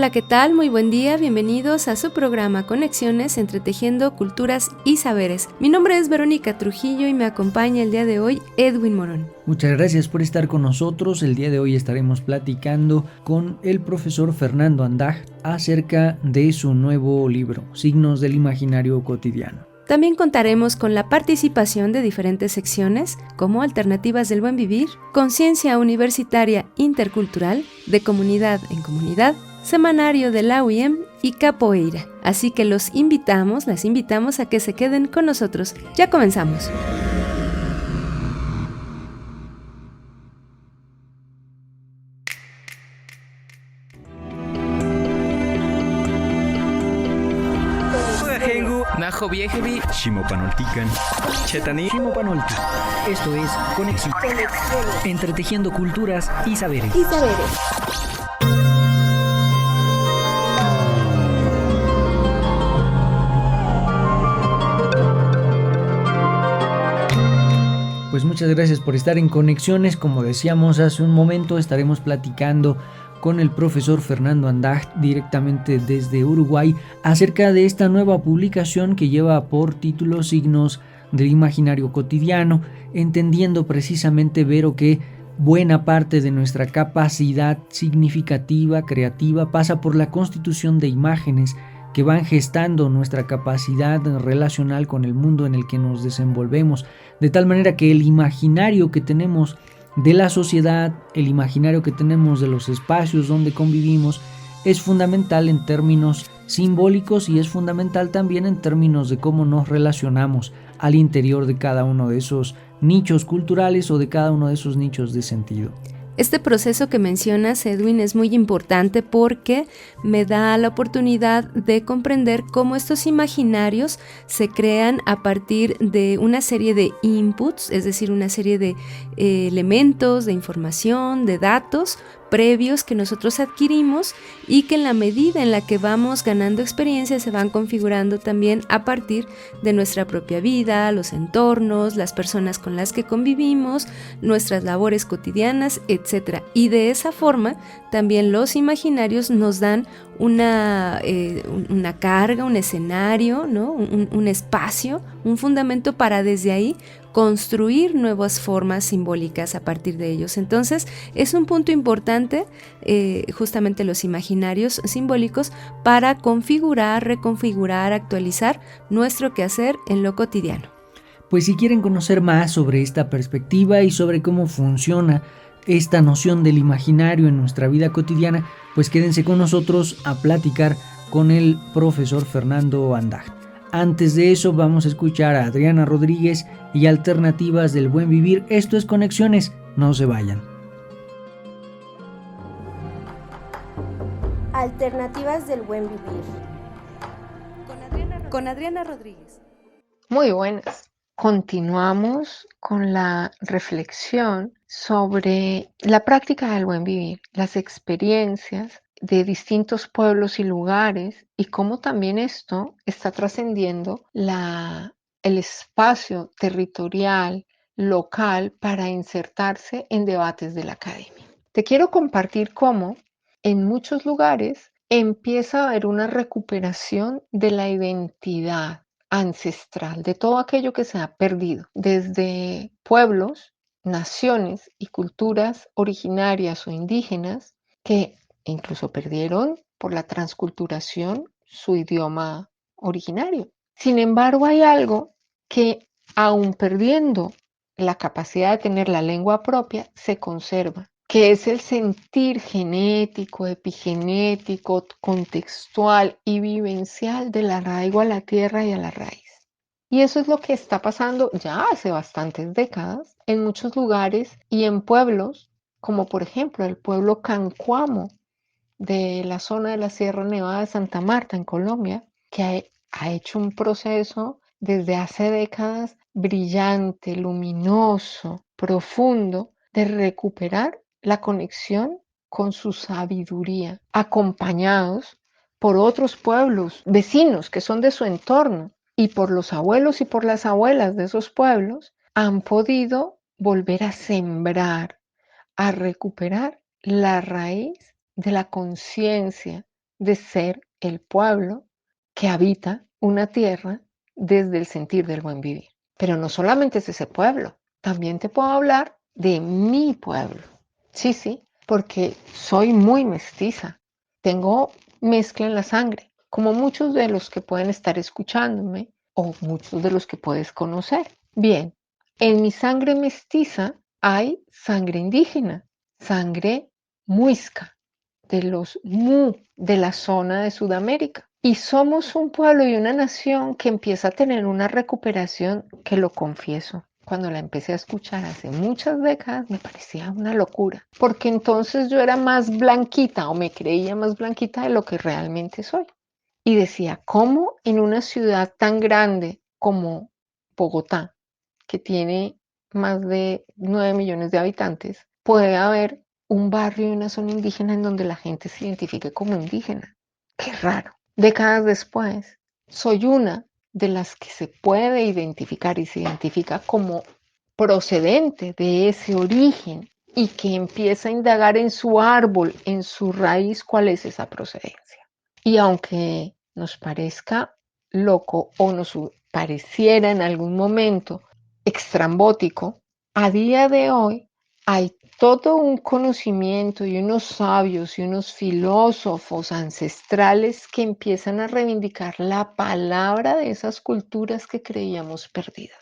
Hola, ¿qué tal? Muy buen día, bienvenidos a su programa Conexiones Entretejiendo Culturas y Saberes. Mi nombre es Verónica Trujillo y me acompaña el día de hoy Edwin Morón. Muchas gracias por estar con nosotros. El día de hoy estaremos platicando con el profesor Fernando Andag acerca de su nuevo libro, Signos del Imaginario Cotidiano. También contaremos con la participación de diferentes secciones como Alternativas del Buen Vivir, Conciencia Universitaria Intercultural, De Comunidad en Comunidad, Semanario de la UIM y Capoeira. Así que las invitamos a que se queden con nosotros. Ya comenzamos. Najo Viejevi, Shimopanoltican, Chetani, Shimopanolti. Esto es Conexión. Entretejiendo culturas y saberes. Pues muchas gracias por estar en Conexiones. Como decíamos hace un momento, estaremos platicando con el profesor Fernando Andag directamente desde Uruguay acerca de esta nueva publicación que lleva por título Signos del Imaginario Cotidiano, entendiendo precisamente, Vero, que buena parte de nuestra capacidad significativa, creativa, pasa por la constitución de imágenes que van gestando nuestra capacidad relacional con el mundo en el que nos desenvolvemos, de tal manera que el imaginario que tenemos de la sociedad, el imaginario que tenemos de los espacios donde convivimos, es fundamental en términos simbólicos y es fundamental también en términos de cómo nos relacionamos al interior de cada uno de esos nichos culturales o de cada uno de esos nichos de sentido. Este proceso que mencionas, Edwin, es muy importante porque me da la oportunidad de comprender cómo estos imaginarios se crean a partir de una serie de inputs, es decir, una serie de elementos, de información, de datos previos que nosotros adquirimos y que en la medida en la que vamos ganando experiencia se van configurando también a partir de nuestra propia vida, los entornos, las personas con las que convivimos, nuestras labores cotidianas, etc. Y de esa forma también los imaginarios nos dan una carga, un escenario, ¿no? un espacio, un fundamento para desde ahí construir nuevas formas simbólicas a partir de ellos. Entonces, es un punto importante justamente los imaginarios simbólicos para configurar, reconfigurar, actualizar nuestro quehacer en lo cotidiano. Pues si quieren conocer más sobre esta perspectiva y sobre cómo funciona esta noción del imaginario en nuestra vida cotidiana, pues quédense con nosotros a platicar con el profesor Fernando Andag. Antes de eso vamos a escuchar a Adriana Rodríguez y Alternativas del Buen Vivir. Esto es Conexiones, no se vayan. Alternativas del Buen Vivir. Con Adriana Rodríguez. Muy buenas. Continuamos con la reflexión sobre la práctica del buen vivir, las experiencias de distintos pueblos y lugares y cómo también esto está trascendiendo el espacio territorial, local, para insertarse en debates de la academia. Te quiero compartir cómo en muchos lugares empieza a haber una recuperación de la identidad ancestral, de todo aquello que se ha perdido, desde pueblos, naciones y culturas originarias o indígenas que incluso perdieron por la transculturación su idioma originario. Sin embargo, hay algo que, aun perdiendo la capacidad de tener la lengua propia, se conserva, que es el sentir genético, epigenético, contextual y vivencial del arraigo a la tierra y a la raíz. Y eso es lo que está pasando ya hace bastantes décadas en muchos lugares y en pueblos, como por ejemplo el pueblo Cancuamo de la zona de la Sierra Nevada de Santa Marta en Colombia, que ha hecho un proceso desde hace décadas brillante, luminoso, profundo, de recuperar la conexión con su sabiduría, acompañados por otros pueblos vecinos que son de su entorno y por los abuelos y por las abuelas de esos pueblos, han podido volver a sembrar, a recuperar la raíz de la conciencia de ser el pueblo que habita una tierra desde el sentir del buen vivir. Pero no solamente es ese pueblo, también te puedo hablar de mi pueblo. Sí, porque soy muy mestiza, tengo mezcla en la sangre, como muchos de los que pueden estar escuchándome o muchos de los que puedes conocer. Bien, en mi sangre mestiza hay sangre indígena, sangre muisca, de los Mu de la zona de Sudamérica. Y somos un pueblo y una nación que empieza a tener una recuperación que, lo confieso, cuando la empecé a escuchar hace muchas décadas me parecía una locura, porque entonces yo era más blanquita o me creía más blanquita de lo que realmente soy. Y decía, ¿cómo en una ciudad tan grande como Bogotá, que tiene más de 9 millones de habitantes, puede haber un barrio y una zona indígena en donde la gente se identifique como indígena? Qué raro. Décadas después, soy una de las que se puede identificar y se identifica como procedente de ese origen y que empieza a indagar en su árbol, en su raíz, cuál es esa procedencia. Y aunque nos parezca loco o nos pareciera en algún momento extrambótico, a día de hoy hay todo un conocimiento y unos sabios y unos filósofos ancestrales que empiezan a reivindicar la palabra de esas culturas que creíamos perdidas.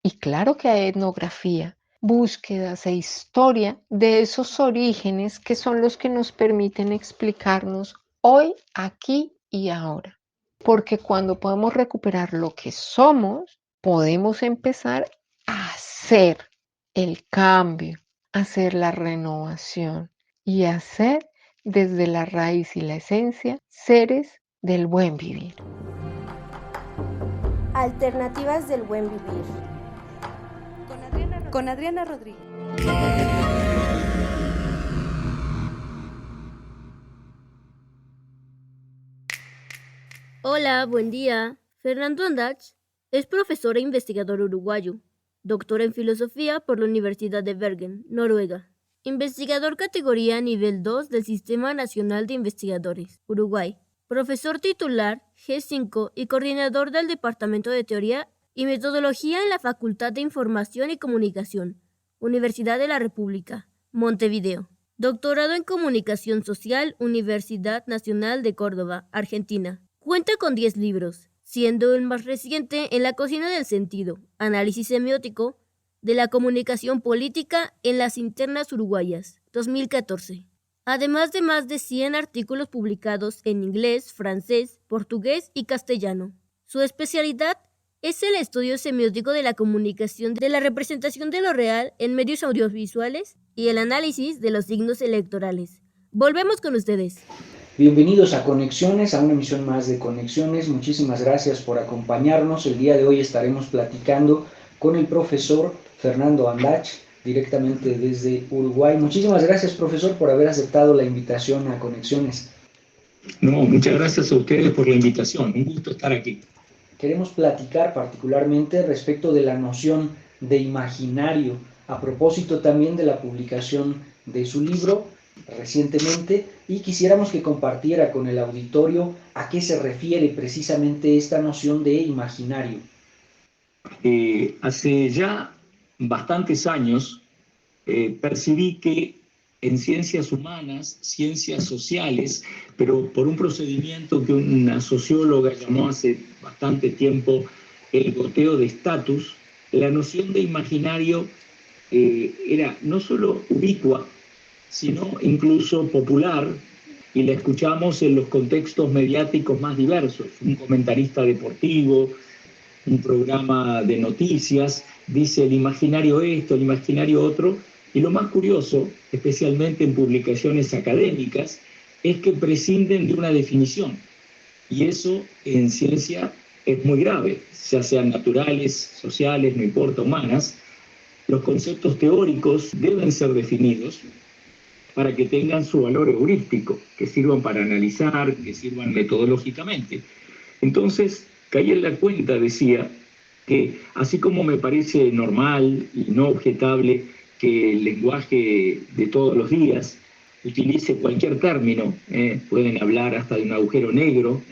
Y claro que hay etnografía, búsquedas e historia de esos orígenes que son los que nos permiten explicarnos hoy, aquí y ahora. Porque cuando podemos recuperar lo que somos, podemos empezar a hacer el cambio, hacer la renovación y hacer desde la raíz y la esencia seres del buen vivir. Alternativas del buen vivir. Con Adriana Rodríguez. Hola, buen día. Fernando Andach es profesor e investigador uruguayo, doctor en filosofía por la Universidad de Bergen, Noruega. Investigador categoría nivel 2 del Sistema Nacional de Investigadores, Uruguay. Profesor titular G5 y coordinador del Departamento de Teoría y Metodología en la Facultad de Información y Comunicación, Universidad de la República, Montevideo. Doctorado en Comunicación Social, Universidad Nacional de Córdoba, Argentina. Cuenta con 10 libros, siendo el más reciente En la cocina del sentido, análisis semiótico de la comunicación política en las internas uruguayas, 2014. Además de más de 100 artículos publicados en inglés, francés, portugués y castellano. Su especialidad es el estudio semiótico de la comunicación, de la representación de lo real en medios audiovisuales y el análisis de los signos electorales. Volvemos con ustedes. Bienvenidos a Conexiones, a una emisión más de Conexiones. Muchísimas gracias por acompañarnos. El día de hoy estaremos platicando con el profesor Fernando Andach, directamente desde Uruguay. Muchísimas gracias, profesor, por haber aceptado la invitación a Conexiones. No, muchas gracias a ustedes por la invitación. Un gusto estar aquí. Queremos platicar particularmente respecto de la noción de imaginario, a propósito también de la publicación de su libro recientemente, y quisiéramos que compartiera con el auditorio a qué se refiere precisamente esta noción de imaginario. Hace ya bastantes años percibí que en ciencias humanas, ciencias sociales, pero por un procedimiento que una socióloga llamó hace bastante tiempo el goteo de estatus, la noción de imaginario era no solo ubicua, sino incluso popular, y la escuchamos en los contextos mediáticos más diversos. Un comentarista deportivo, un programa de noticias, dice el imaginario esto, el imaginario otro, y lo más curioso, especialmente en publicaciones académicas, es que prescinden de una definición, y eso en ciencia es muy grave, ya sean naturales, sociales, no importa, humanas. Los conceptos teóricos deben ser definidos para que tengan su valor heurístico, que sirvan para analizar, que sirvan metodológicamente. Entonces, caí en la cuenta, decía, que así como me parece normal y no objetable que el lenguaje de todos los días utilice cualquier término, pueden hablar hasta de un agujero negro,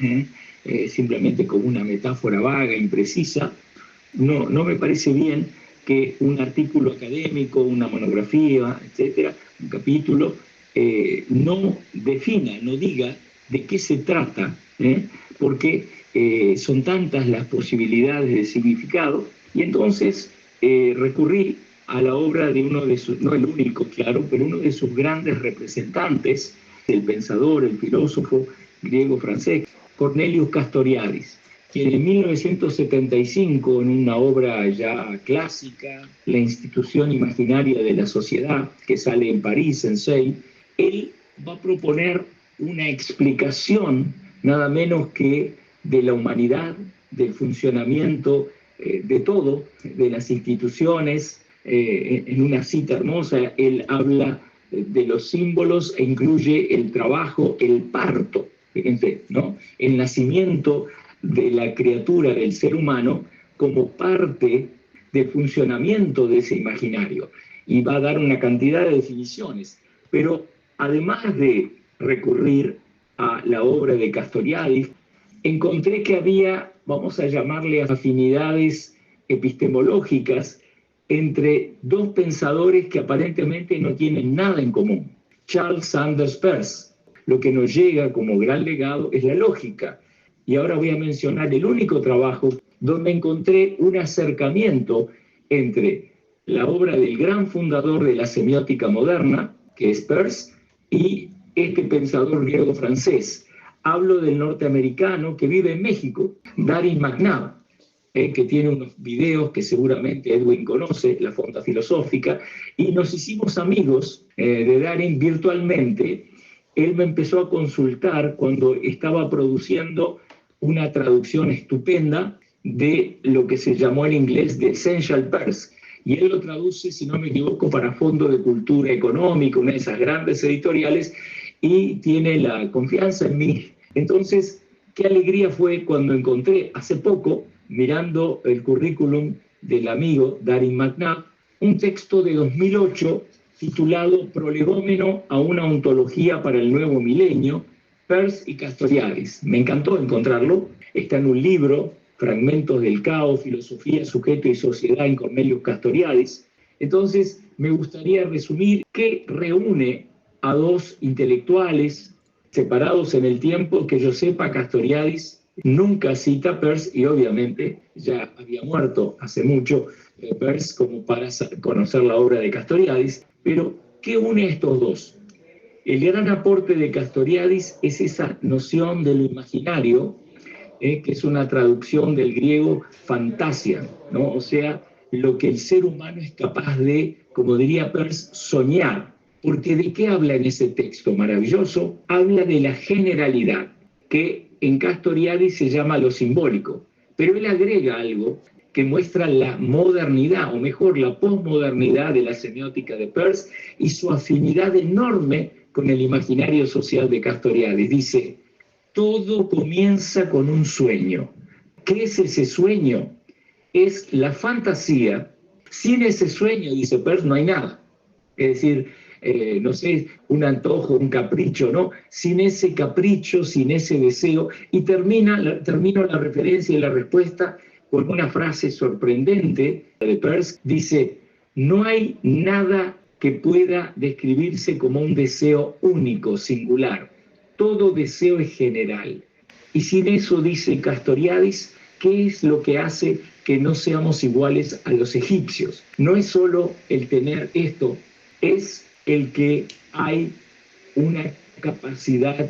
simplemente como una metáfora vaga, imprecisa. No me parece bien que un artículo académico, una monografía, etcétera, un capítulo, no defina, no diga de qué se trata, porque son tantas las posibilidades de significado, y entonces recurrí a la obra de uno de sus, no el único, claro, pero uno de sus grandes representantes, el pensador, el filósofo griego-francés, Cornelius Castoriadis, quien en 1975, en una obra ya clásica, La institución imaginaria de la sociedad, que sale en París, en Seine, él va a proponer una explicación nada menos que de la humanidad, del funcionamiento de todo, de las instituciones. En una cita hermosa, él habla de los símbolos e incluye el trabajo, el parto, fíjense, ¿no? El nacimiento de la criatura, del ser humano, como parte del funcionamiento de ese imaginario. Y va a dar una cantidad de definiciones. Pero además de recurrir a la obra de Castoriadis, encontré que había, vamos a llamarle, afinidades epistemológicas entre dos pensadores que aparentemente no tienen nada en común. Charles Sanders Peirce. Lo que nos llega como gran legado es la lógica. Y ahora voy a mencionar el único trabajo donde encontré un acercamiento entre la obra del gran fundador de la semiótica moderna, que es Peirce, y este pensador griego-francés. Hablo del norteamericano que vive en México, Darin McNabb, que tiene unos videos que seguramente Edwin conoce, La Fonda Filosófica, y nos hicimos amigos de Darin virtualmente. Él me empezó a consultar cuando estaba produciendo una traducción estupenda de lo que se llamó en inglés The Essential Peirce, y él lo traduce, si no me equivoco, para Fondo de Cultura Económica, una de esas grandes editoriales, y tiene la confianza en mí. Entonces, qué alegría fue cuando encontré hace poco, mirando el currículum del amigo Darin McNabb, un texto de 2008 titulado Prolegómeno a una ontología para el nuevo milenio, Peirce y Castoriadis. Me encantó encontrarlo. Está en un libro, Fragmentos del Caos, Filosofía, Sujeto y Sociedad en Cornelius Castoriadis. Entonces, me gustaría resumir qué reúne a dos intelectuales separados en el tiempo. Que yo sepa, Castoriadis nunca cita a Peirce, y obviamente ya había muerto hace mucho Peirce como para conocer la obra de Castoriadis. Pero, ¿qué une a estos dos? El gran aporte de Castoriadis es esa noción de lo imaginario, que es una traducción del griego fantasia, ¿no? O sea, lo que el ser humano es capaz de, como diría Peirce, soñar. Porque ¿de qué habla en ese texto maravilloso? Habla de la generalidad, que en Castoriadis se llama lo simbólico. Pero él agrega algo que muestra la modernidad, o mejor, la posmodernidad de la semiótica de Peirce y su afinidad enorme con el imaginario social de Castoriadis. Dice, todo comienza con un sueño. ¿Qué es ese sueño? Es la fantasía. Sin ese sueño, dice Peirce, no hay nada. Es decir, no sé, un antojo, un capricho, ¿no? Sin ese capricho, sin ese deseo. Y termino la referencia y la respuesta con una frase sorprendente de Peirce. Dice, no hay nada que pueda describirse como un deseo único, singular. Todo deseo es general. Y sin eso, dice Castoriadis, ¿qué es lo que hace que no seamos iguales a los egipcios? No es solo el tener esto, es el que hay una capacidad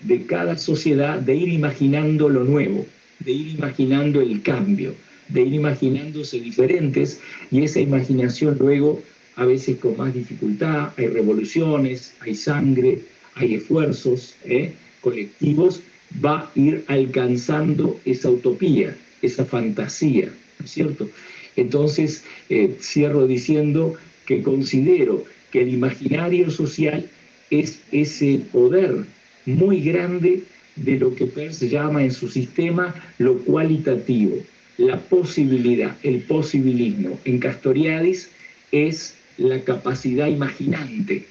de cada sociedad de ir imaginando lo nuevo, de ir imaginando el cambio, de ir imaginándose diferentes, y esa imaginación luego, a veces con más dificultad, hay revoluciones, hay sangre, hay esfuerzos colectivos, va a ir alcanzando esa utopía, esa fantasía, ¿no es cierto? Entonces, cierro diciendo que considero que el imaginario social es ese poder muy grande de lo que Peirce llama en su sistema lo cualitativo, la posibilidad, el posibilismo. En Castoriadis es la capacidad imaginante,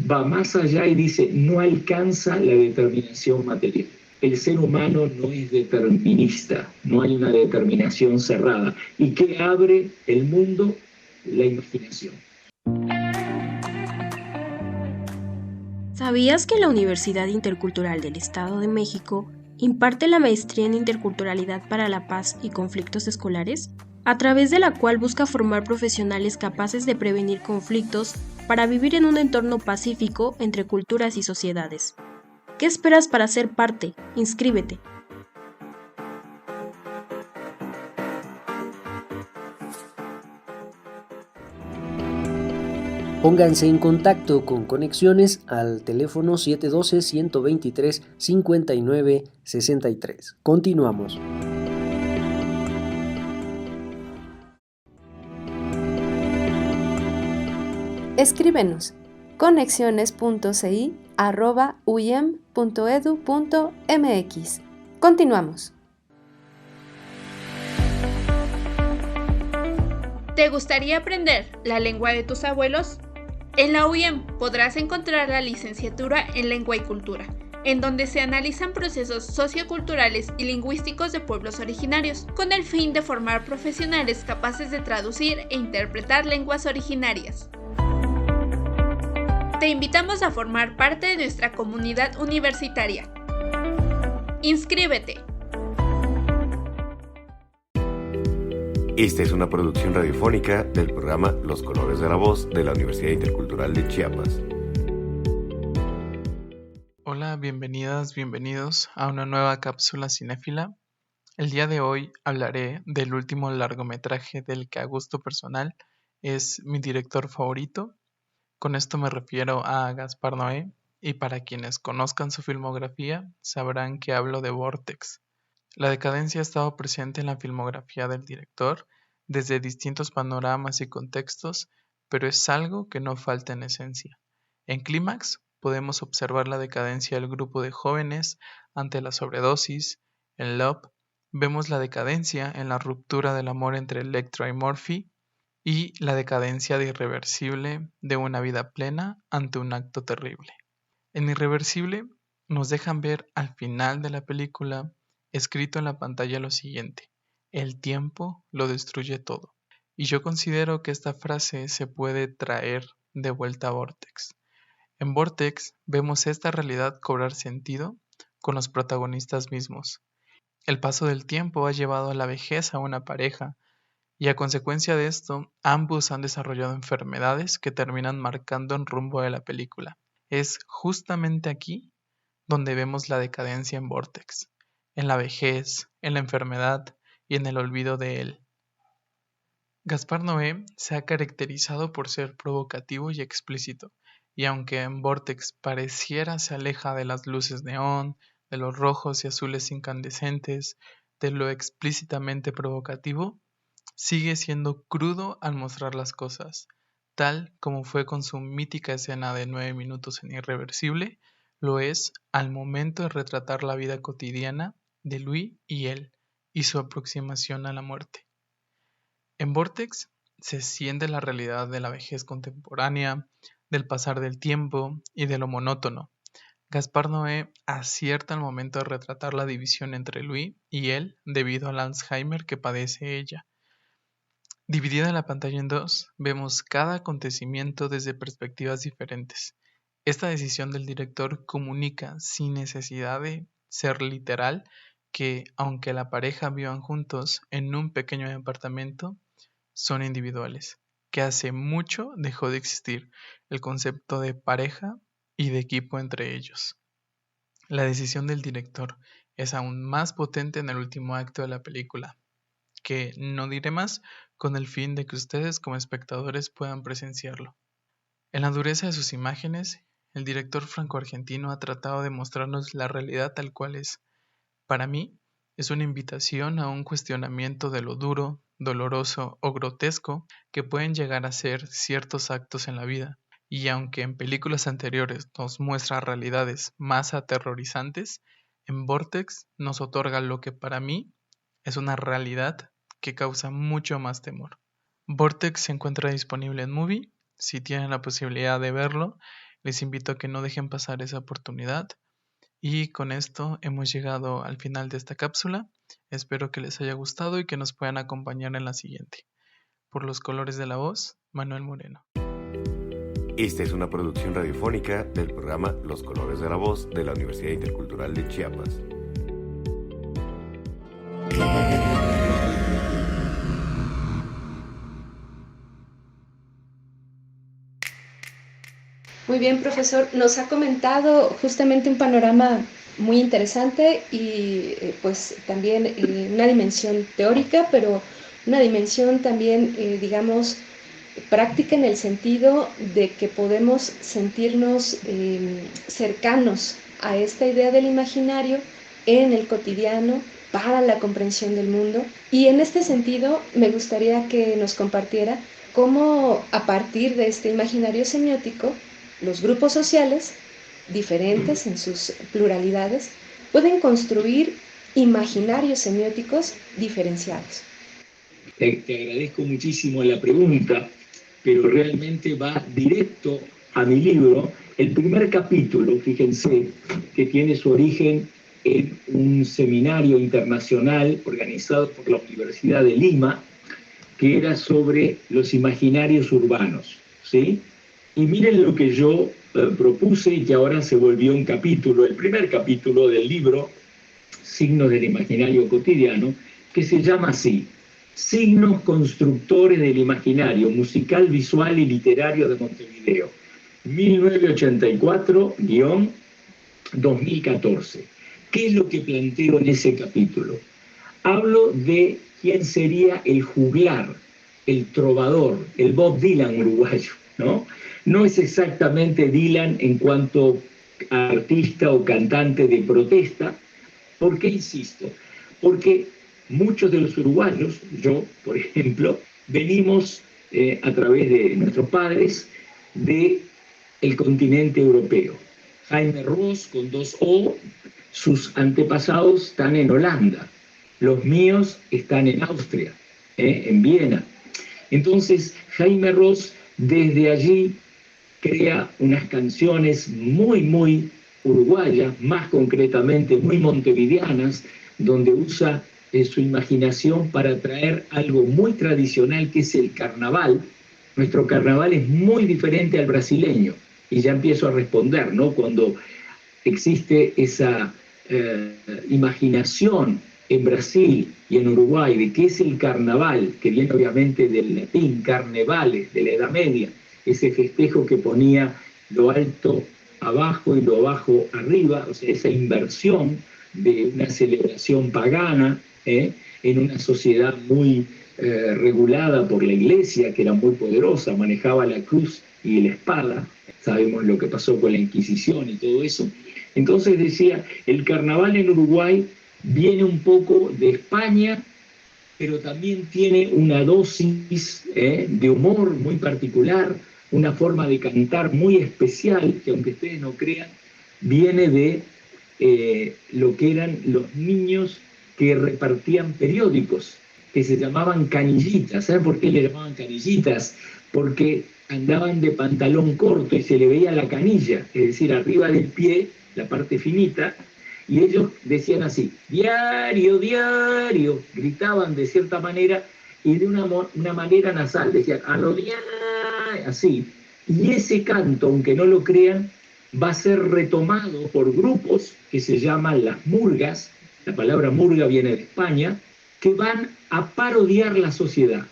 va más allá y dice, no alcanza la determinación material. El ser humano no es determinista, no hay una determinación cerrada. ¿Y qué abre el mundo? La imaginación. ¿Sabías que la Universidad Intercultural del Estado de México imparte la maestría en Interculturalidad para la Paz y Conflictos Escolares? A través de la cual busca formar profesionales capaces de prevenir conflictos para vivir en un entorno pacífico entre culturas y sociedades. ¿Qué esperas para ser parte? Inscríbete. Pónganse en contacto con Conexiones al teléfono 712-123-5963. Continuamos. Escríbenos conexiones.ci@uyem.edu.mx. Continuamos. ¿Te gustaría aprender la lengua de tus abuelos? En la UIEM podrás encontrar la licenciatura en Lengua y Cultura, en donde se analizan procesos socioculturales y lingüísticos de pueblos originarios, con el fin de formar profesionales capaces de traducir e interpretar lenguas originarias. Te invitamos a formar parte de nuestra comunidad universitaria. ¡Inscríbete! Esta es una producción radiofónica del programa Los Colores de la Voz de la Universidad Intercultural de Chiapas. Hola, bienvenidas, bienvenidos a una nueva cápsula cinéfila. El día de hoy hablaré del último largometraje del que a gusto personal es mi director favorito. Con esto me refiero a Gaspar Noé, y para quienes conozcan su filmografía sabrán que hablo de Vortex. La decadencia ha estado presente en la filmografía del director desde distintos panoramas y contextos, pero es algo que no falta en esencia. En Clímax podemos observar la decadencia del grupo de jóvenes ante la sobredosis. En Love vemos la decadencia en la ruptura del amor entre Electra y Murphy y la decadencia de Irreversible de una vida plena ante un acto terrible. En Irreversible nos dejan ver al final de la película escrito en la pantalla lo siguiente: el tiempo lo destruye todo. Y yo considero que esta frase se puede traer de vuelta a Vortex. En Vortex vemos esta realidad cobrar sentido con los protagonistas mismos. El paso del tiempo ha llevado a la vejez a una pareja, y a consecuencia de esto, ambos han desarrollado enfermedades que terminan marcando el rumbo de la película. Es justamente aquí donde vemos la decadencia en Vortex, en la vejez, en la enfermedad y en el olvido de él. Gaspar Noé se ha caracterizado por ser provocativo y explícito, y aunque en Vortex pareciera se aleja de las luces neón, de los rojos y azules incandescentes, de lo explícitamente provocativo, sigue siendo crudo al mostrar las cosas, tal como fue con su mítica escena de 9 minutos en Irreversible, lo es al momento de retratar la vida cotidiana de Louis y él, y su aproximación a la muerte. En Vortex se siente la realidad de la vejez contemporánea, del pasar del tiempo y de lo monótono. Gaspar Noé acierta al momento de retratar la división entre Louis y él debido al Alzheimer que padece ella. Dividida la pantalla en dos, vemos cada acontecimiento desde perspectivas diferentes. Esta decisión del director comunica, sin necesidad de ser literal, que aunque la pareja vivan juntos en un pequeño departamento, son individuales, que hace mucho dejó de existir el concepto de pareja y de equipo entre ellos. La decisión del director es aún más potente en el último acto de la película, que no diré más con el fin de que ustedes como espectadores puedan presenciarlo. En la dureza de sus imágenes, el director franco-argentino ha tratado de mostrarnos la realidad tal cual es. Para mí, es una invitación a un cuestionamiento de lo duro, doloroso o grotesco que pueden llegar a ser ciertos actos en la vida, y aunque en películas anteriores nos muestra realidades más aterrorizantes, en Vortex nos otorga lo que para mí es una realidad que causa mucho más temor. Vortex se encuentra disponible en Movie, si tienen la posibilidad de verlo, Les invito a que no dejen pasar esa oportunidad. Y con esto hemos llegado al final de esta cápsula. Espero que les haya gustado y que nos puedan acompañar en la siguiente. Por los colores de la voz, Manuel Moreno. Esta es una producción radiofónica del programa Los Colores de la Voz de la Universidad Intercultural de Chiapas. Muy bien, profesor. Nos ha comentado justamente un panorama muy interesante y pues también una dimensión teórica, pero una dimensión también, digamos, práctica en el sentido de que podemos sentirnos cercanos a esta idea del imaginario en el cotidiano para la comprensión del mundo. Y en este sentido me gustaría que nos compartiera cómo a partir de este imaginario semiótico los grupos sociales, diferentes en sus pluralidades, pueden construir imaginarios semióticos diferenciados. Te agradezco muchísimo la pregunta, pero realmente va directo a mi libro. El primer capítulo, fíjense, que tiene su origen en un seminario internacional organizado por la Universidad de Lima, que era sobre los imaginarios urbanos, ¿sí? Y miren lo que yo propuse y que ahora se volvió un capítulo, el primer capítulo del libro, Signos del Imaginario Cotidiano, que se llama así: Signos constructores del imaginario musical, visual y literario de Montevideo, 1984-2014. ¿Qué es lo que planteo en ese capítulo? Hablo de quién sería el juglar, el trovador, el Bob Dylan uruguayo, ¿no? No es exactamente Dylan en cuanto a artista o cantante de protesta. ¿Por qué insisto? Porque muchos de los uruguayos, yo por ejemplo, venimos a través de nuestros padres del continente europeo. Jaime Ross con 2 O, sus antepasados están en Holanda, los míos están en Austria, en Viena. Entonces Jaime Ross desde allí crea unas canciones muy, muy uruguayas, más concretamente muy montevideanas, donde usa su imaginación para traer algo muy tradicional que es el carnaval. Nuestro carnaval es muy diferente al brasileño, y ya empiezo a responder, ¿no? Cuando existe esa imaginación en Brasil y en Uruguay de qué es el carnaval, que viene obviamente del latín, carnevales, de la Edad Media, ese festejo que ponía lo alto abajo y lo abajo arriba, o sea, esa inversión de una celebración pagana, en una sociedad muy regulada por la iglesia, que era muy poderosa, manejaba la cruz y la espada. Sabemos lo que pasó con la Inquisición y todo eso. Entonces decía, el carnaval en Uruguay viene un poco de España, pero también tiene una dosis de humor muy particular, una forma de cantar muy especial, que aunque ustedes no crean, viene de lo que eran los niños que repartían periódicos, que se llamaban canillitas. ¿Saben por qué le llamaban canillitas? Porque andaban de pantalón corto y se le veía la canilla, es decir, arriba del pie, la parte finita, y ellos decían así, diario, diario, gritaban de cierta manera y de una manera nasal, decían, a lo diario, así. Y ese canto, aunque no lo crean, va a ser retomado por grupos que se llaman las murgas, la palabra murga viene de España, que van a parodiar la sociedad,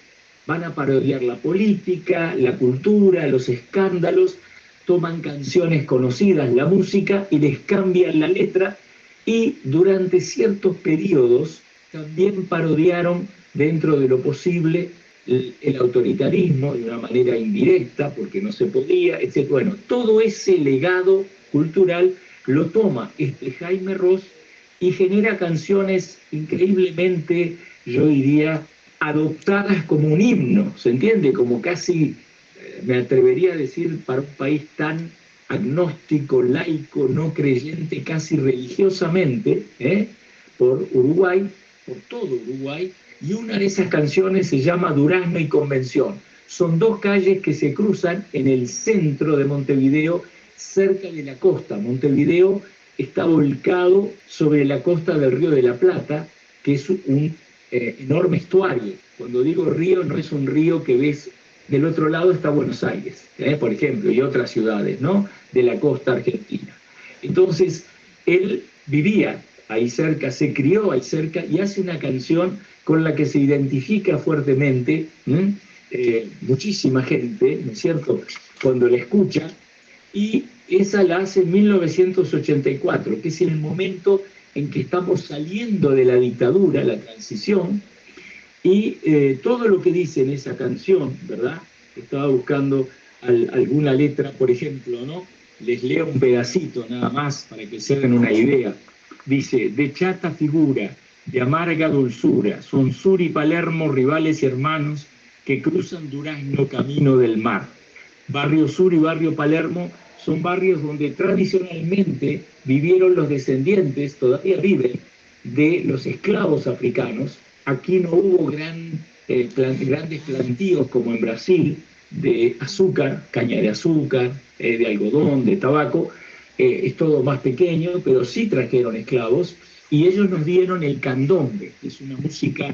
van a parodiar la política, la cultura, los escándalos, toman canciones conocidas, la música, y les cambian la letra, y durante ciertos periodos también parodiaron, dentro de lo posible, el autoritarismo de una manera indirecta, porque no se podía, etc. Bueno, todo ese legado cultural lo toma este Jaime Ross y genera canciones increíblemente, yo diría, adoptadas como un himno, ¿se entiende? Como casi, me atrevería a decir, para un país tan agnóstico, laico, no creyente, casi religiosamente, por Uruguay, por todo Uruguay, y una de esas canciones se llama Durazno y Convención. Son 2 calles que se cruzan en el centro de Montevideo, cerca de la costa. Montevideo está volcado sobre la costa del Río de la Plata, que es un enorme estuario. Cuando digo río, no es un río que ves del otro lado, está Buenos Aires, por ejemplo, y otras ciudades, ¿no?, de la costa argentina. Entonces, él vivía ahí cerca, se crió ahí cerca y hace una canción con la que se identifica fuertemente muchísima gente, ¿no es cierto?, cuando la escucha, y esa la hace en 1984, que es el momento en que estamos saliendo de la dictadura, la transición, y todo lo que dice en esa canción, ¿verdad? Estaba buscando alguna letra, por ejemplo, ¿no? Les leo un pedacito nada más para que se hagan una idea. Dice: de chata figura, de amarga dulzura, son Sur y Palermo rivales y hermanos que cruzan Durazno camino del mar. Barrio Sur y Barrio Palermo son barrios donde tradicionalmente vivieron los descendientes, todavía viven, de los esclavos africanos. Aquí no hubo grandes plantíos como en Brasil, de azúcar, caña de azúcar, de algodón, de tabaco. Es todo más pequeño, pero sí trajeron esclavos, y ellos nos dieron el candombe, que es una música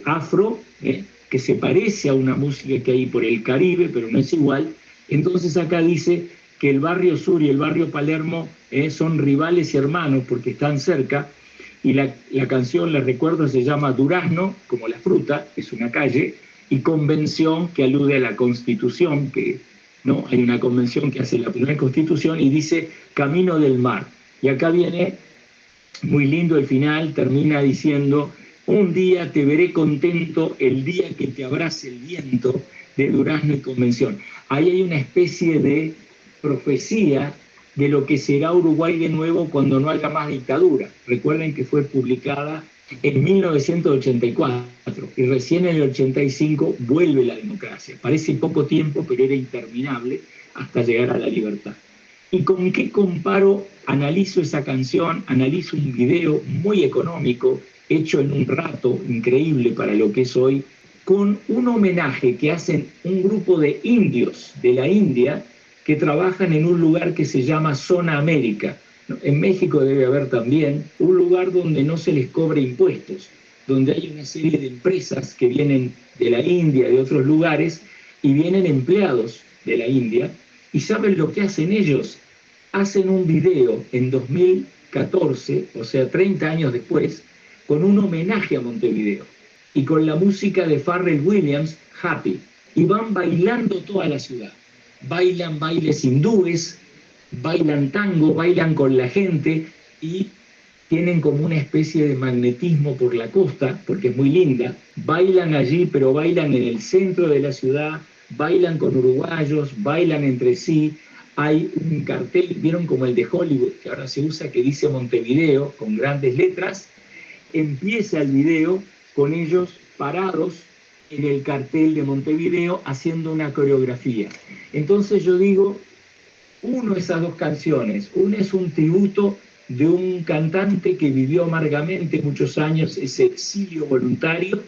afro, que se parece a una música que hay por el Caribe, pero no es igual. Entonces acá dice que el barrio Sur y el barrio Palermo son rivales y hermanos porque están cerca, y la canción, les recuerdo, se llama Durazno, como la fruta, es una calle, y Convención, que alude a la Constitución, que ¿no? Hay una convención que hace la primera Constitución y dice Camino del Mar. Y acá viene, muy lindo el final, termina diciendo: un día te veré contento, el día que te abrace el viento, de Durazno y Convención. Ahí hay una especie de profecía de lo que será Uruguay de nuevo cuando no haya más dictadura. Recuerden que fue publicada en 1984 y recién en el 85 vuelve la democracia. Parece poco tiempo, pero era interminable hasta llegar a la libertad. ¿Y con qué comparo? Analizo esa canción, analizo un video muy económico, hecho en un rato, increíble para lo que es hoy, con un homenaje que hacen un grupo de indios de la India que trabajan en un lugar que se llama Zona América. En México debe haber también un lugar donde no se les cobra impuestos, donde hay una serie de empresas que vienen de la India, de otros lugares, y vienen empleados de la India. ¿Y saben lo que hacen ellos? Hacen un video en 2014, o sea, 30 años después, con un homenaje a Montevideo y con la música de Pharrell Williams, Happy, y van bailando toda la ciudad. Bailan bailes hindúes, bailan tango, bailan con la gente y tienen como una especie de magnetismo por la costa, porque es muy linda. Bailan allí, pero bailan en el centro de la ciudad, bailan con uruguayos, bailan entre sí. Hay un cartel, vieron como el de Hollywood, que ahora se usa, que dice Montevideo, con grandes letras. Empieza el video con ellos parados en el cartel de Montevideo haciendo una coreografía. Entonces yo digo, esas dos canciones, una es un tributo de un cantante que vivió amargamente muchos años ese exilio voluntario,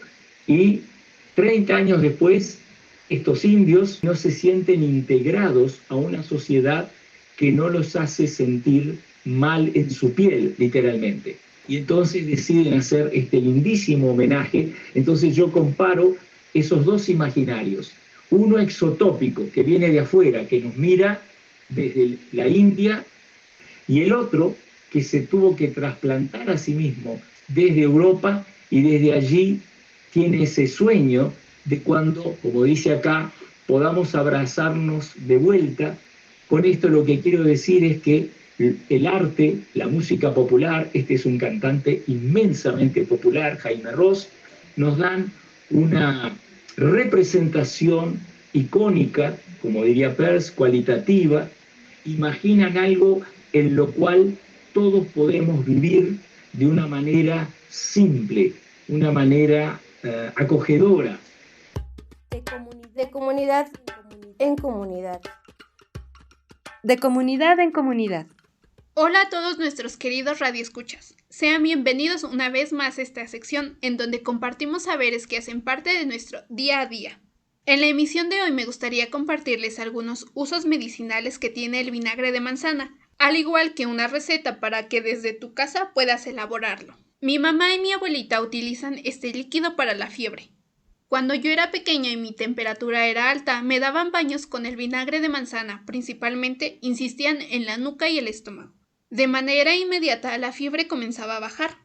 y 30 años después estos indios no se sienten integrados a una sociedad que no los hace sentir mal en su piel, literalmente. Y entonces deciden hacer este lindísimo homenaje. Entonces yo comparo esos dos imaginarios. Uno exotópico, que viene de afuera, que nos mira desde la India, y el otro que se tuvo que trasplantar a sí mismo desde Europa, y desde allí tiene ese sueño de cuando, como dice acá, podamos abrazarnos de vuelta. Con esto lo que quiero decir es que el arte, la música popular, este es un cantante inmensamente popular, Jaime Ross, nos dan una representación icónica, como diría Peirce, cualitativa. Imaginan algo en lo cual todos podemos vivir de una manera simple, una manera acogedora. De comunidad en comunidad. De comunidad en comunidad. Hola a todos nuestros queridos radioescuchas. Sean bienvenidos una vez más a esta sección en donde compartimos saberes que hacen parte de nuestro día a día. En la emisión de hoy me gustaría compartirles algunos usos medicinales que tiene el vinagre de manzana, al igual que una receta para que desde tu casa puedas elaborarlo. Mi mamá y mi abuelita utilizan este líquido para la fiebre. Cuando yo era pequeña y mi temperatura era alta, me daban baños con el vinagre de manzana, principalmente insistían en la nuca y el estómago. De manera inmediata la fiebre comenzaba a bajar.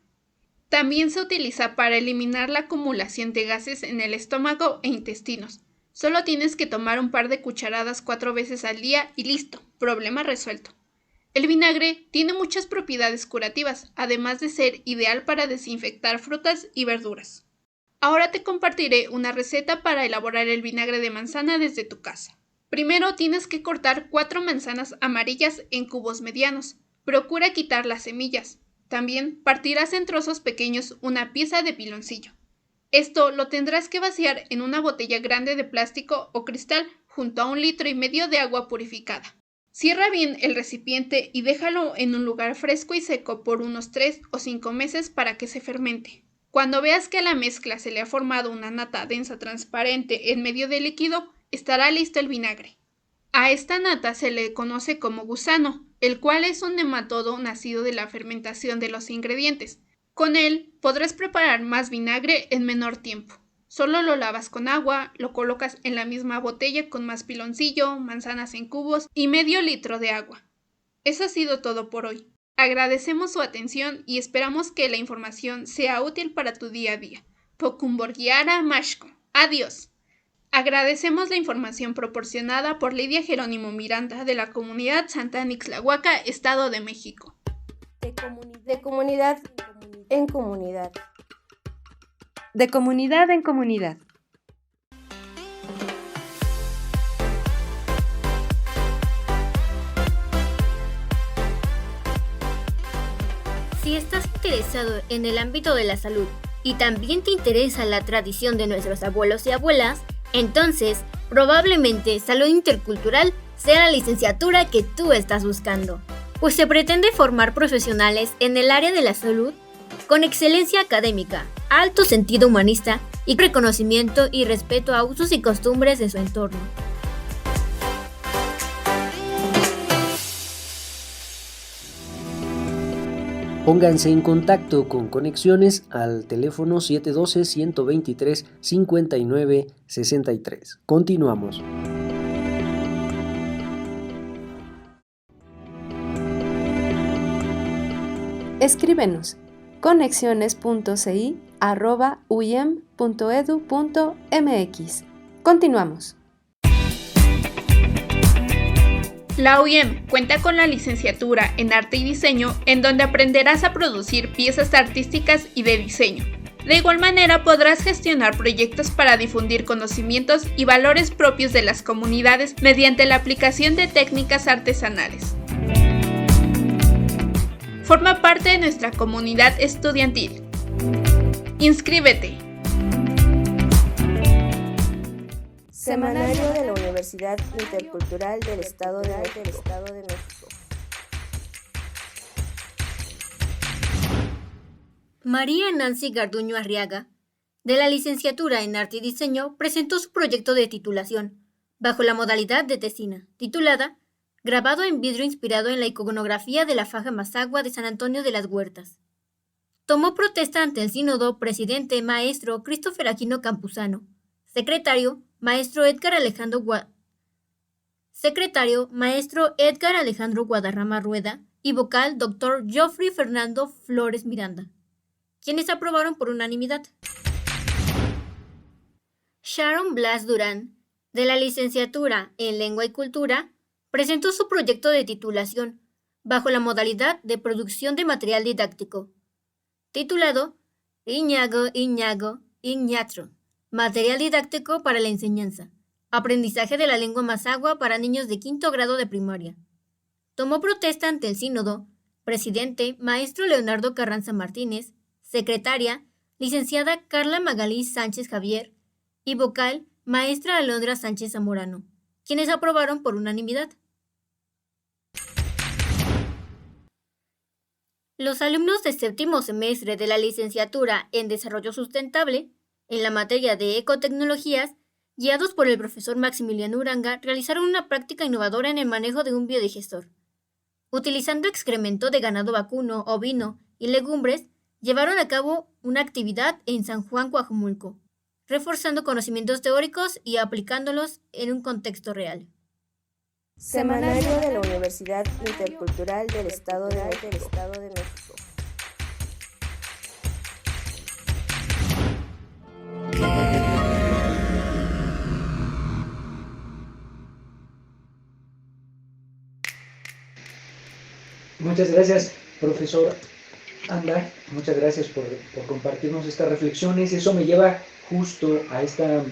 También se utiliza para eliminar la acumulación de gases en el estómago e intestinos. Solo tienes que tomar un par de cucharadas 4 veces al día y listo, problema resuelto. El vinagre tiene muchas propiedades curativas, además de ser ideal para desinfectar frutas y verduras. Ahora te compartiré una receta para elaborar el vinagre de manzana desde tu casa. Primero tienes que cortar 4 manzanas amarillas en cubos medianos. Procura quitar las semillas. También partirás en trozos pequeños una pieza de piloncillo. Esto lo tendrás que vaciar en una botella grande de plástico o cristal junto a 1,5 litros de agua purificada. Cierra bien el recipiente y déjalo en un lugar fresco y seco por unos 3 o 5 meses para que se fermente. Cuando veas que a la mezcla se le ha formado una nata densa transparente en medio del líquido, estará listo el vinagre. A esta nata se le conoce como gusano, el cual es un nematodo nacido de la fermentación de los ingredientes. Con él podrás preparar más vinagre en menor tiempo. Solo lo lavas con agua, lo colocas en la misma botella con más piloncillo, manzanas en cubos y medio litro de agua. Eso ha sido todo por hoy. Agradecemos su atención y esperamos que la información sea útil para tu día a día. Pokumborgiara Mashko. Adiós. Agradecemos la información proporcionada por Lidia Jerónimo Miranda de la comunidad Santa Nixlahuaca, Estado de México. De comunidad en comunidad. De comunidad en comunidad. Si estás interesado en el ámbito de la salud y también te interesa la tradición de nuestros abuelos y abuelas, entonces probablemente Salud Intercultural sea la licenciatura que tú estás buscando, pues se pretende formar profesionales en el área de la salud con excelencia académica, alto sentido humanista y reconocimiento y respeto a usos y costumbres de su entorno. Pónganse en contacto con Conexiones al teléfono 712-123-5963. Continuamos. Escríbenos conexiones.ci@uyem.edu.mx. Continuamos. La UIEM cuenta con la licenciatura en Arte y Diseño, en donde aprenderás a producir piezas artísticas y de diseño. De igual manera podrás gestionar proyectos para difundir conocimientos y valores propios de las comunidades mediante la aplicación de técnicas artesanales. Forma parte de nuestra comunidad estudiantil. Inscríbete. Semanario de la Universidad Intercultural del Estado de México. María Nancy Garduño Arriaga, de la licenciatura en Arte y Diseño, presentó su proyecto de titulación, bajo la modalidad de tesina, titulada Grabado en vidrio inspirado en la iconografía de la faja Mazagua de San Antonio de las Huertas. Tomó protesta ante el sínodo presidente maestro Christopher Aquino Campuzano, secretario maestro Edgar Alejandro Guadarrama Rueda y vocal Dr. Geoffrey Fernando Flores Miranda, quienes aprobaron por unanimidad. Sharon Blas Durán, de la licenciatura en Lengua y Cultura, presentó su proyecto de titulación bajo la modalidad de producción de material didáctico, titulado Iñago, material didáctico para la enseñanza, aprendizaje de la lengua mazagua para niños de 5º grado de primaria. Tomó protesta ante el sínodo, presidente maestro Leonardo Carranza Martínez, secretaria licenciada Carla Magalí Sánchez Javier y vocal maestra Alondra Sánchez Zamorano, quienes aprobaron por unanimidad. Los alumnos de 7º semestre de la licenciatura en Desarrollo Sustentable, en la materia de Ecotecnologías, Guiados por el profesor Maximiliano Uranga, realizaron una práctica innovadora en el manejo de un biodigestor. Utilizando excremento de ganado vacuno, ovino y legumbres, llevaron a cabo una actividad en San Juan Coajomulco, reforzando conocimientos teóricos y aplicándolos en un contexto real. Semanario de la Universidad Intercultural del Estado de México. Muchas gracias, profesor Andacht. Muchas gracias por compartirnos estas reflexiones. Eso me lleva justo a esta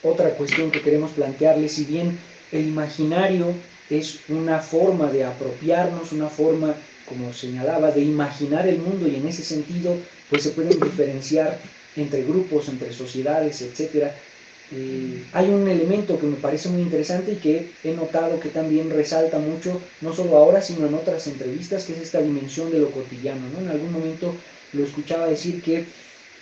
otra cuestión que queremos plantearles. Si bien el imaginario es una forma de apropiarnos, una forma, como señalaba, de imaginar el mundo, y en ese sentido pues se pueden diferenciar entre grupos, entre sociedades, etc. Hay un elemento que me parece muy interesante y que he notado que también resalta mucho, no solo ahora, sino en otras entrevistas, que es esta dimensión de lo cotidiano, ¿no? En algún momento lo escuchaba decir que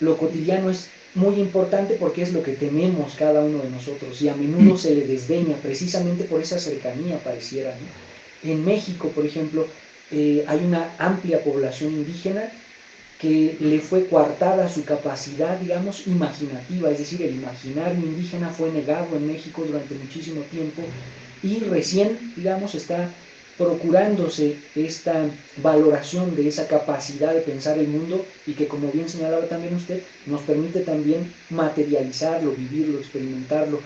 lo cotidiano es muy importante porque es lo que tememos cada uno de nosotros, y a menudo se le desdeña precisamente por esa cercanía, pareciera, ¿no? En México, por ejemplo, hay una amplia población indígena que le fue coartada su capacidad, digamos, imaginativa, es decir, el imaginario indígena fue negado en México durante muchísimo tiempo, y recién, digamos, está procurándose esta valoración de esa capacidad de pensar el mundo, y que, como bien señalaba también usted, nos permite también materializarlo, vivirlo, experimentarlo.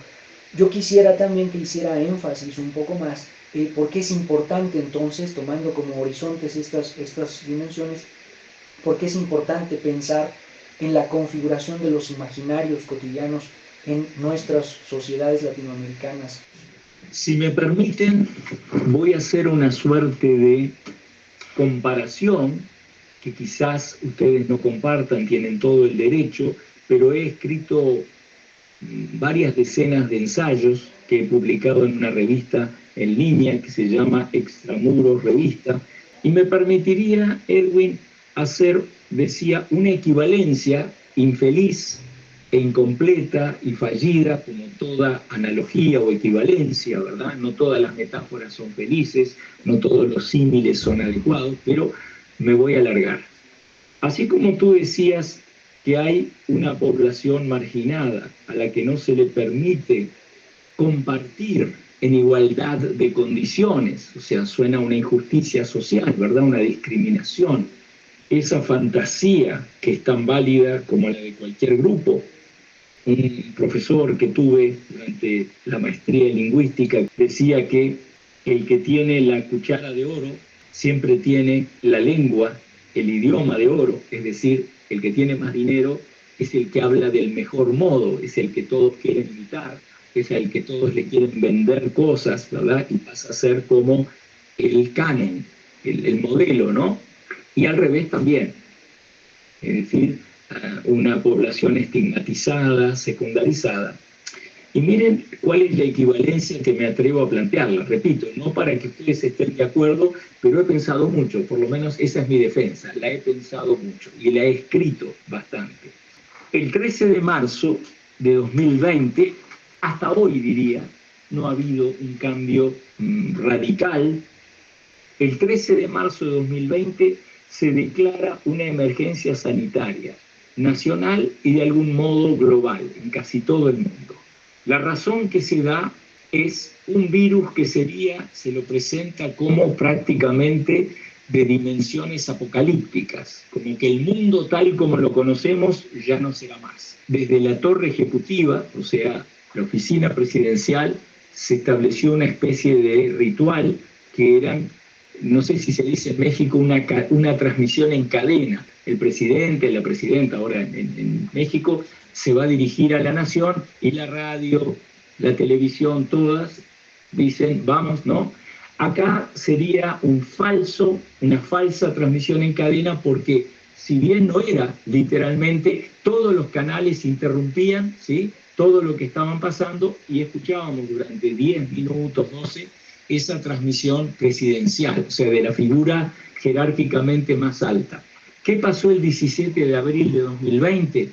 Yo quisiera también que hiciera énfasis un poco más, porque es importante entonces, tomando como horizontes estas dimensiones, porque es importante pensar en la configuración de los imaginarios cotidianos en nuestras sociedades latinoamericanas. Si me permiten, voy a hacer una suerte de comparación que quizás ustedes no compartan, tienen todo el derecho, pero he escrito varias decenas de ensayos que he publicado en una revista en línea que se llama Extramuros Revista, y me permitiría, Edwin, hacer, decía, una equivalencia infeliz e incompleta y fallida, como toda analogía o equivalencia, ¿verdad? No todas las metáforas son felices, no todos los símiles son adecuados, pero me voy a alargar. Así como tú decías que hay una población marginada a la que no se le permite compartir en igualdad de condiciones, o sea, suena a una injusticia social, ¿verdad? Una discriminación. Esa fantasía que es tan válida como la de cualquier grupo. Un profesor que tuve durante la maestría en lingüística decía que el que tiene la cuchara de oro siempre tiene la lengua, el idioma de oro, es decir, el que tiene más dinero es el que habla del mejor modo, es el que todos quieren imitar, es el que todos le quieren vender cosas, ¿verdad? Y pasa a ser como el canon, el modelo, ¿no? Y al revés también, es decir, una población estigmatizada, secundarizada. Y miren cuál es la equivalencia que me atrevo a plantearla, repito, no para que ustedes estén de acuerdo, pero he pensado mucho, por lo menos esa es mi defensa, la he pensado mucho y la he escrito bastante. El 13 de marzo de 2020, hasta hoy diría, no ha habido un cambio radical. El 13 de marzo de 2020 se declara una emergencia sanitaria nacional y de algún modo global en casi todo el mundo. La razón que se da es un virus que se lo presenta como prácticamente de dimensiones apocalípticas, como que el mundo tal como lo conocemos ya no será más. Desde la torre ejecutiva, o sea, la oficina presidencial, se estableció una especie de ritual que eran, no sé si se dice en México, una transmisión en cadena. El presidente, la presidenta, ahora en México, se va a dirigir a la nación y la radio, la televisión, todas dicen, vamos, ¿no? Acá sería una falsa transmisión en cadena, porque si bien no era literalmente, todos los canales interrumpían, ¿sí?, todo lo que estaban pasando, y escuchábamos durante 10 minutos, 12, esa transmisión presidencial, o sea, de la figura jerárquicamente más alta. ¿Qué pasó el 17 de abril de 2020?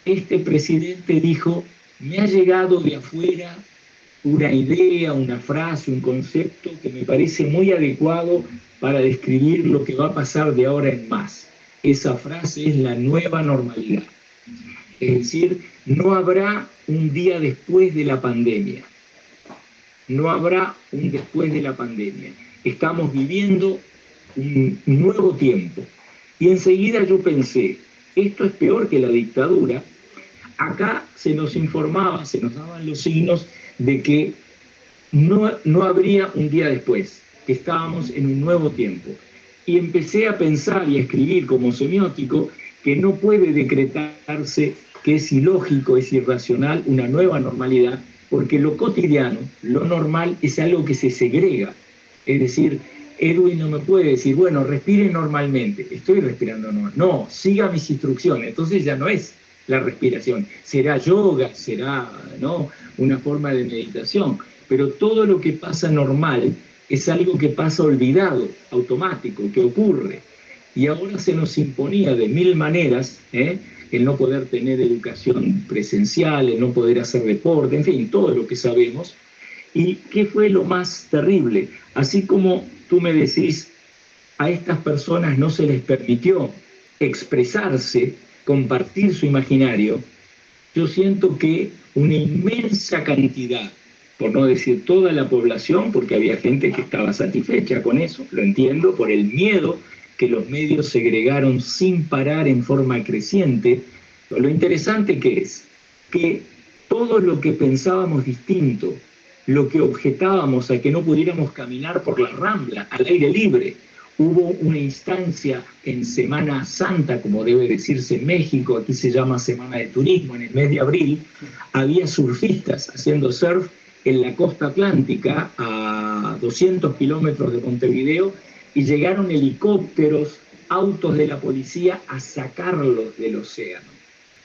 Este presidente dijo, me ha llegado de afuera una idea, una frase, un concepto que me parece muy adecuado para describir lo que va a pasar de ahora en más. Esa frase es la nueva normalidad. Es decir, no habrá un día después de la pandemia. No habrá un después de la pandemia. Estamos viviendo un nuevo tiempo. Y enseguida yo pensé, esto es peor que la dictadura. Acá se nos informaba, se nos daban los signos de que no habría un día después, que estábamos en un nuevo tiempo. Y empecé a pensar y a escribir como semiótico que no puede decretarse que es ilógico, es irracional, una nueva normalidad, porque lo cotidiano, lo normal, es algo que se segrega. Es decir, Edwin no me puede decir, bueno, respire normalmente, estoy respirando normal. No, siga mis instrucciones, entonces ya no es la respiración. Será yoga, será, ¿no?, una forma de meditación, pero todo lo que pasa normal es algo que pasa olvidado, automático, que ocurre. Y ahora se nos imponía de mil maneras, el no poder tener educación presencial, el no poder hacer deporte, en fin, todo lo que sabemos. ¿Y qué fue lo más terrible? Así como tú me decís, a estas personas no se les permitió expresarse, compartir su imaginario, yo siento que una inmensa cantidad, por no decir toda la población, porque había gente que estaba satisfecha con eso, lo entiendo, por el miedo que los medios segregaron sin parar en forma creciente. Pero lo interesante que es que todo lo que pensábamos distinto, lo que objetábamos a que no pudiéramos caminar por la Rambla al aire libre, hubo una instancia en Semana Santa, como debe decirse en México, aquí se llama Semana de Turismo, en el mes de abril, había surfistas haciendo surf en la costa atlántica, a 200 kilómetros de Montevideo, y llegaron helicópteros, autos de la policía a sacarlos del océano.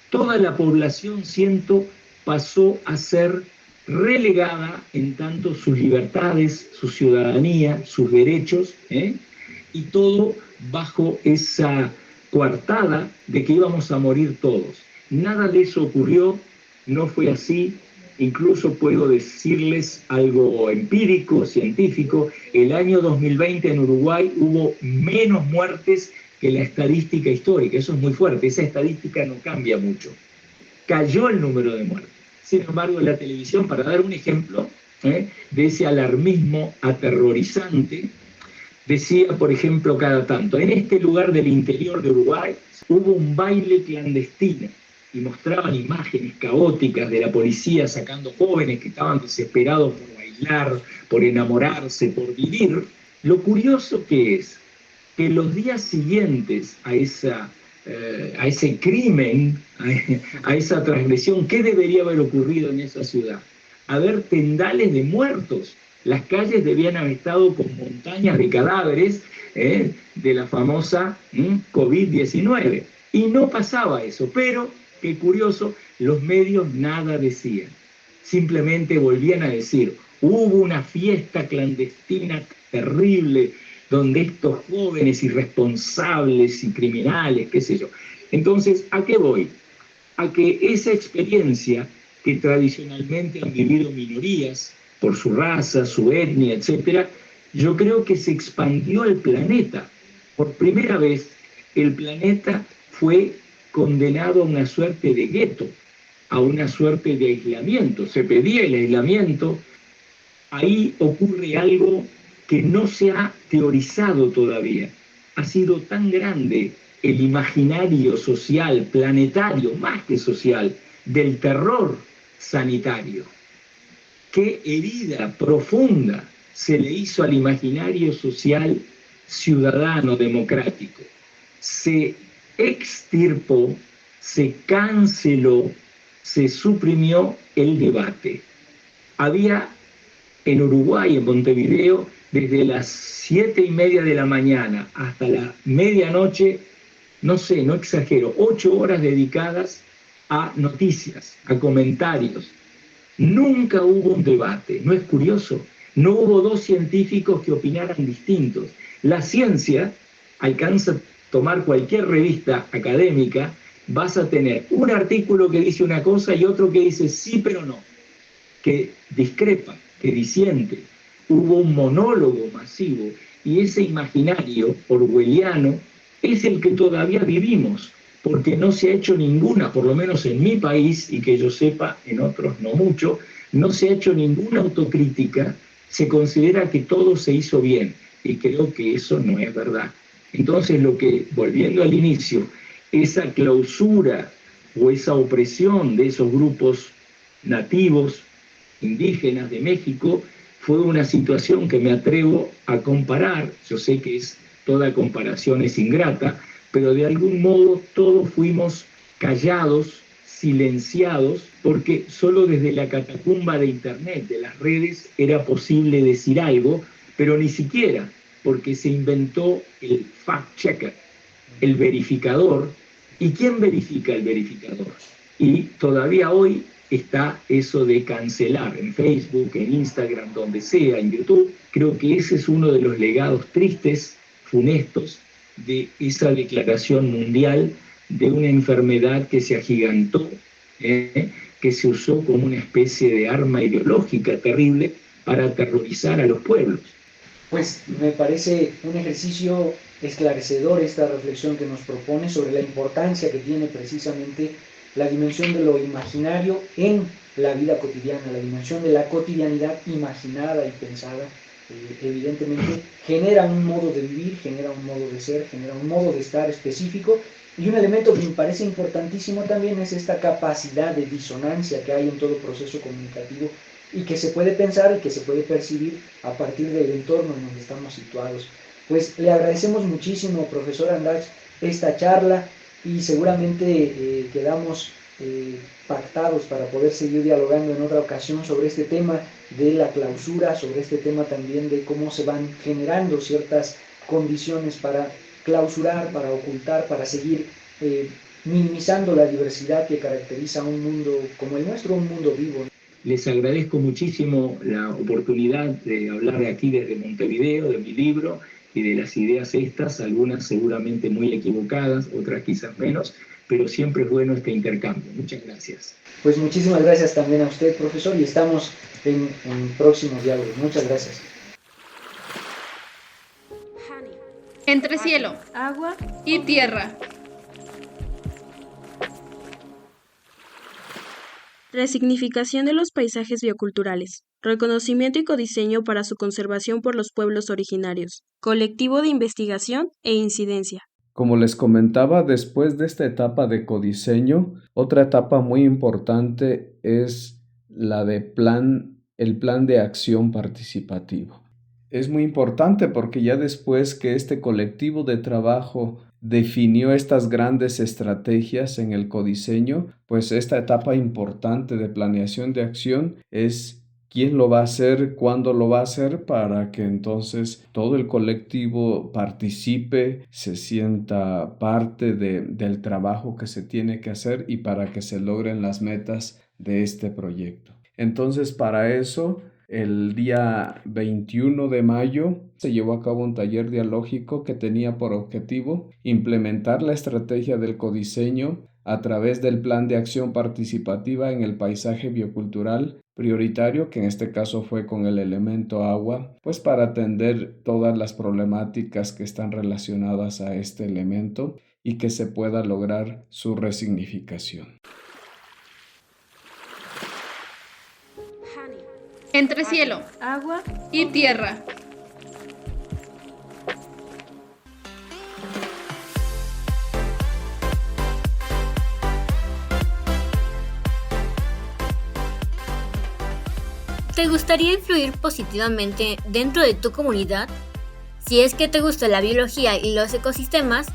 Toda la población, siento, pasó a ser relegada en tanto sus libertades, su ciudadanía, sus derechos, y todo bajo esa coartada de que íbamos a morir todos. Nada de eso ocurrió, no fue así. Incluso puedo decirles algo empírico, científico. El año 2020 en Uruguay hubo menos muertes que la estadística histórica. Eso es muy fuerte, esa estadística no cambia mucho. Cayó el número de muertes. Sin embargo, la televisión, para dar un ejemplo de ese alarmismo aterrorizante, decía, por ejemplo, cada tanto, en este lugar del interior de Uruguay hubo un baile clandestino, y mostraban imágenes caóticas de la policía sacando jóvenes que estaban desesperados por bailar, por enamorarse, por vivir. Lo curioso que es que los días siguientes a ese crimen, a esa transgresión, ¿qué debería haber ocurrido en esa ciudad? Haber tendales de muertos. Las calles debían haber estado con montañas de cadáveres de la famosa COVID-19. Y no pasaba eso, pero qué curioso, los medios nada decían. Simplemente volvían a decir, hubo una fiesta clandestina terrible donde estos jóvenes irresponsables y criminales, qué sé yo. Entonces, ¿a qué voy? A que esa experiencia que tradicionalmente han vivido minorías, por su raza, su etnia, etc., yo creo que se expandió al planeta. Por primera vez, el planeta fue condenado a una suerte de gueto, a una suerte de aislamiento. Se pedía el aislamiento. Ahí ocurre algo que no se ha teorizado todavía. Ha sido tan grande el imaginario social, planetario, más que social, del terror sanitario. Qué herida profunda se le hizo al imaginario social ciudadano democrático. Se extirpó, se canceló, se suprimió el debate. Había en Uruguay, en Montevideo, desde las 7:30 de la mañana hasta la medianoche, no sé, no exagero, 8 horas dedicadas a noticias, a comentarios. Nunca hubo un debate, ¿no es curioso? No hubo dos científicos que opinaran distintos. La ciencia alcanza a tomar cualquier revista académica vas a tener un artículo que dice una cosa y otro que dice sí pero no, que discrepa, que disiente. Hubo un monólogo masivo y ese imaginario orwelliano es el que todavía vivimos, porque no se ha hecho ninguna, por lo menos en mi país, y que yo sepa, en otros no mucho, no se ha hecho ninguna autocrítica, se considera que todo se hizo bien, y creo que eso no es verdad. Entonces, volviendo al inicio, esa clausura o esa opresión de esos grupos nativos, indígenas de México, fue una situación que me atrevo a comparar, yo sé que toda comparación es ingrata, pero de algún modo todos fuimos callados, silenciados, porque solo desde la catacumba de Internet, de las redes, era posible decir algo, pero ni siquiera, porque se inventó el fact-checker, el verificador. ¿Y quién verifica el verificador? Y todavía hoy está eso de cancelar en Facebook, en Instagram, donde sea, en YouTube. Creo que ese es uno de los legados tristes, funestos, de esa declaración mundial de una enfermedad que se agigantó, que se usó como una especie de arma ideológica terrible para aterrorizar a los pueblos. Pues me parece un ejercicio esclarecedor esta reflexión que nos propone sobre la importancia que tiene precisamente la dimensión de lo imaginario en la vida cotidiana, la dimensión de la cotidianidad imaginada y pensada. Evidentemente genera un modo de vivir, genera un modo de ser, genera un modo de estar específico, y un elemento que me parece importantísimo también es esta capacidad de disonancia que hay en todo proceso comunicativo y que se puede pensar y que se puede percibir a partir del entorno en donde estamos situados. Pues le agradecemos muchísimo, profesor Andach, esta charla, y seguramente quedamos pactados para poder seguir dialogando en otra ocasión sobre este tema de la clausura, sobre este tema también de cómo se van generando ciertas condiciones para clausurar, para ocultar, para seguir minimizando la diversidad que caracteriza un mundo como el nuestro, un mundo vivo. Les agradezco muchísimo la oportunidad de hablar aquí desde Montevideo, de mi libro y de las ideas estas, algunas seguramente muy equivocadas, otras quizás menos, pero siempre es bueno este intercambio. Muchas gracias. Pues muchísimas gracias también a usted, profesor, y estamos en próximos diálogos. Muchas gracias. Entre cielo, agua y tierra. Resignificación de los paisajes bioculturales. Reconocimiento y codiseño para su conservación por los pueblos originarios. Colectivo de investigación e incidencia. Como les comentaba, después de esta etapa de codiseño, otra etapa muy importante es la de el plan de acción participativo. Es muy importante porque ya después que este colectivo de trabajo definió estas grandes estrategias en el codiseño, pues esta etapa importante de planeación de acción es quién lo va a hacer, cuándo lo va a hacer, para que entonces todo el colectivo participe, se sienta parte del trabajo que se tiene que hacer y para que se logren las metas de este proyecto. Entonces, para eso, el día 21 de mayo se llevó a cabo un taller dialógico que tenía por objetivo implementar la estrategia del codiseño a través del plan de acción participativa en el paisaje biocultural prioritario, que en este caso fue con el elemento agua, pues para atender todas las problemáticas que están relacionadas a este elemento y que se pueda lograr su resignificación. Entre cielo, agua y tierra. ¿Te gustaría influir positivamente dentro de tu comunidad? Si es que te gusta la biología y los ecosistemas,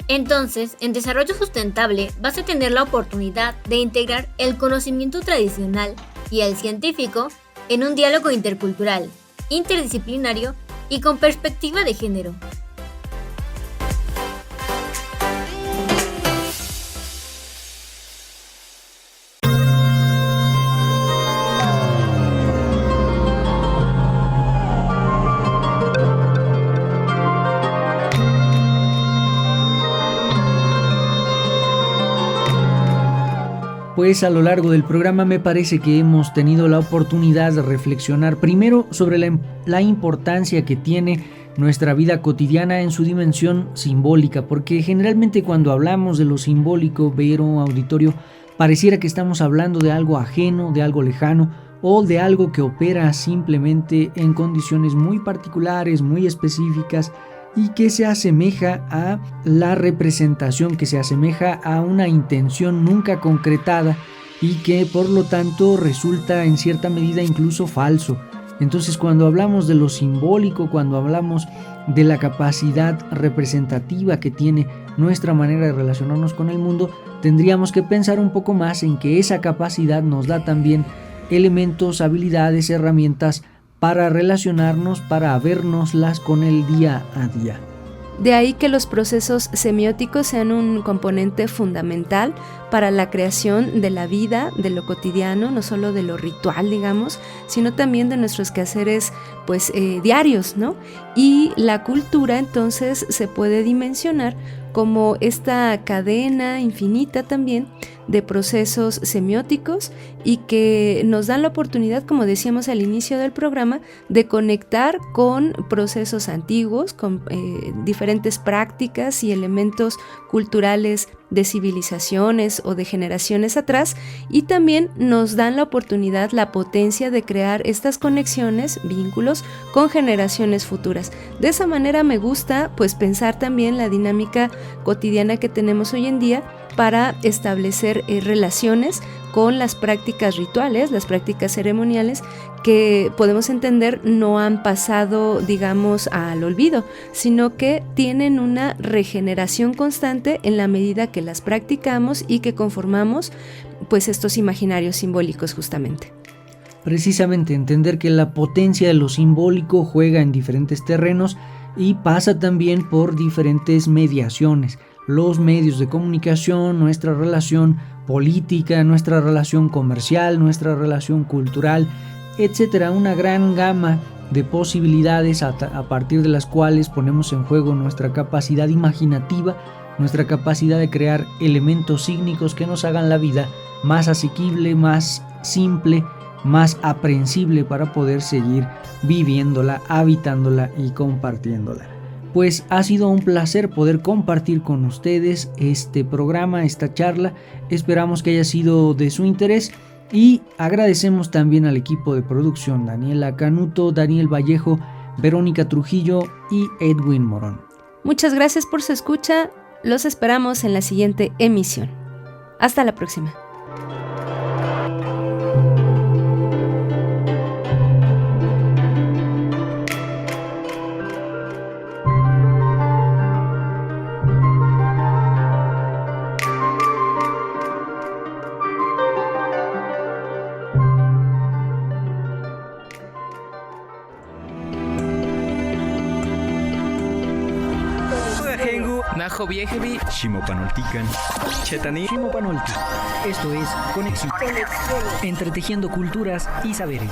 entonces en Desarrollo Sustentable vas a tener la oportunidad de integrar el conocimiento tradicional y el científico en un diálogo intercultural, interdisciplinario y con perspectiva de género. Pues a lo largo del programa me parece que hemos tenido la oportunidad de reflexionar primero sobre la importancia que tiene nuestra vida cotidiana en su dimensión simbólica, porque generalmente cuando hablamos de lo simbólico, Vero, auditorio, pareciera que estamos hablando de algo ajeno, de algo lejano o de algo que opera simplemente en condiciones muy particulares, muy específicas y que se asemeja a la representación, que se asemeja a una intención nunca concretada y que por lo tanto resulta en cierta medida incluso falso. Entonces, cuando hablamos de lo simbólico, cuando hablamos de la capacidad representativa que tiene nuestra manera de relacionarnos con el mundo, tendríamos que pensar un poco más en que esa capacidad nos da también elementos, habilidades, herramientas para relacionarnos, para vernoslas con el día a día. De ahí que los procesos semióticos sean un componente fundamental para la creación de la vida, de lo cotidiano, no solo de lo ritual, digamos, sino también de nuestros quehaceres diarios, ¿no? Y la cultura entonces se puede dimensionar como esta cadena infinita también de procesos semióticos y que nos dan la oportunidad, como decíamos al inicio del programa, de conectar con procesos antiguos, con diferentes prácticas y elementos culturales de civilizaciones o de generaciones atrás, y también nos dan la oportunidad, la potencia de crear estas conexiones, vínculos con generaciones futuras. De esa manera me gusta pensar también la dinámica cotidiana que tenemos hoy en día para establecer relaciones con las prácticas rituales, las prácticas ceremoniales que podemos entender no han pasado, digamos, al olvido, sino que tienen una regeneración constante en la medida que las practicamos y que conformamos estos imaginarios simbólicos justamente. Precisamente entender que la potencia de lo simbólico juega en diferentes terrenos y pasa también por diferentes mediaciones. Los medios de comunicación, nuestra relación política, nuestra relación comercial, nuestra relación cultural, etcétera, una gran gama de posibilidades a partir de las cuales ponemos en juego nuestra capacidad imaginativa, nuestra capacidad de crear elementos sígnicos que nos hagan la vida más asequible, más simple, más aprehensible para poder seguir viviéndola, habitándola y compartiéndola. Pues ha sido un placer poder compartir con ustedes este programa, esta charla. Esperamos que haya sido de su interés y agradecemos también al equipo de producción: Daniela Canuto, Daniel Vallejo, Verónica Trujillo y Edwin Morón. Muchas gracias por su escucha. Los esperamos en la siguiente emisión. Hasta la próxima. Najo Viejevi, Shimopanoltican, Chetani, Shimopanolti. Esto es Conexión. Entretejiendo culturas y saberes.